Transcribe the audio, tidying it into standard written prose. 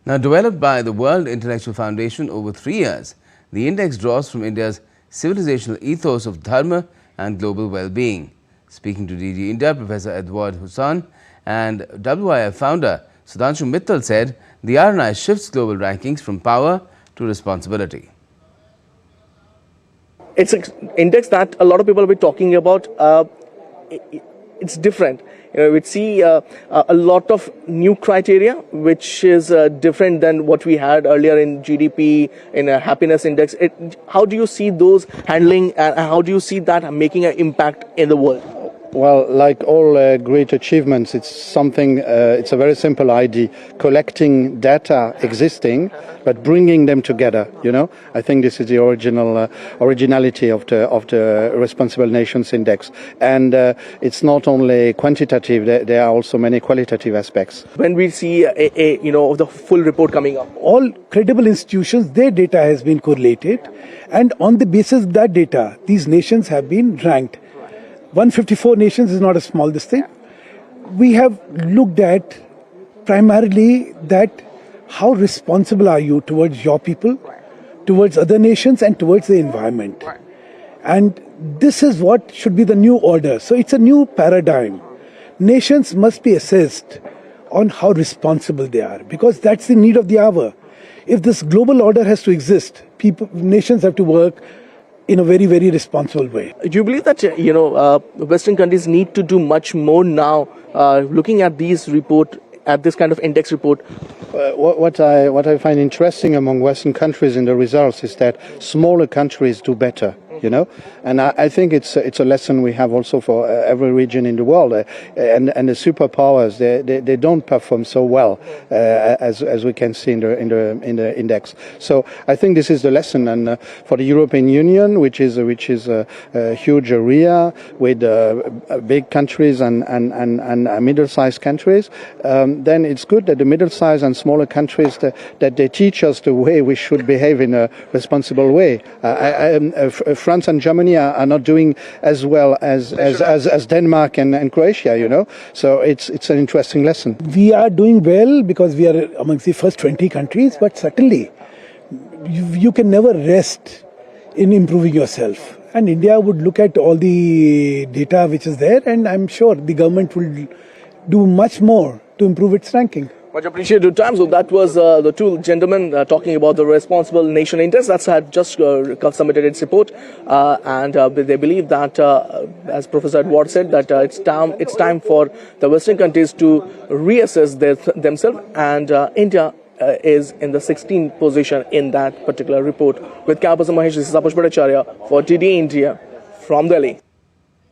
Now, developed by the World Intellectual Foundation over 3 years, the index draws from India's civilizational ethos of dharma and global well-being. Speaking to DD India, Professor Edward Hussain and WIF founder Sudhanshu Mittal said the RNI shifts global rankings from power to responsibility. It's an index that a lot of people will be talking about. It's different. We see a lot of new criteria, which is different than what we had earlier in GDP, in a happiness index. How do you see those handling, and how do you see that making an impact in the world? Well, like all great achievements, it's a very simple idea, collecting data existing, but bringing them together, I think this is the originality of the Responsible Nations Index. And it's not only quantitative, there are also many qualitative aspects. When we see the full report coming up, all credible institutions, their data has been correlated, and on the basis of that data, these nations have been ranked. 154 nations is not a small thing. We have looked at primarily that how responsible are you towards your people, towards other nations, and towards the environment. And this is what should be the new order. So it's a new paradigm. Nations must be assessed on how responsible they are, because that's the need of the hour. If this global order has to exist, nations have to work in a very, very responsible way. Do you believe that Western countries need to do much more now, looking at these at this kind of index report? What I find interesting among Western countries in the results is that smaller countries do better. And I think it's a lesson we have also for every region in the world. And the superpowers, they don't perform so well as we can see in the index. So I think this is the lesson. And for the European Union, which is a huge area with big countries and middle-sized countries, then it's good that the middle-sized and smaller countries that they teach us the way we should behave in a responsible way. France and Germany are not doing as well as Denmark and Croatia, So it's an interesting lesson. We are doing well because we are amongst the first 20 countries, but certainly you can never rest in improving yourself. And India would look at all the data which is there, and I'm sure the government will do much more to improve its ranking. Much appreciated your time. So that was the two gentlemen talking about the Responsible Nation Index that had just submitted its report, and they believe that, as Professor Edward said, that it's time for the Western countries to reassess themselves, and India is in the 16th position in that particular report. With Camera Person Mahesh, this is Tapash Bhattacharya for DD India from Delhi.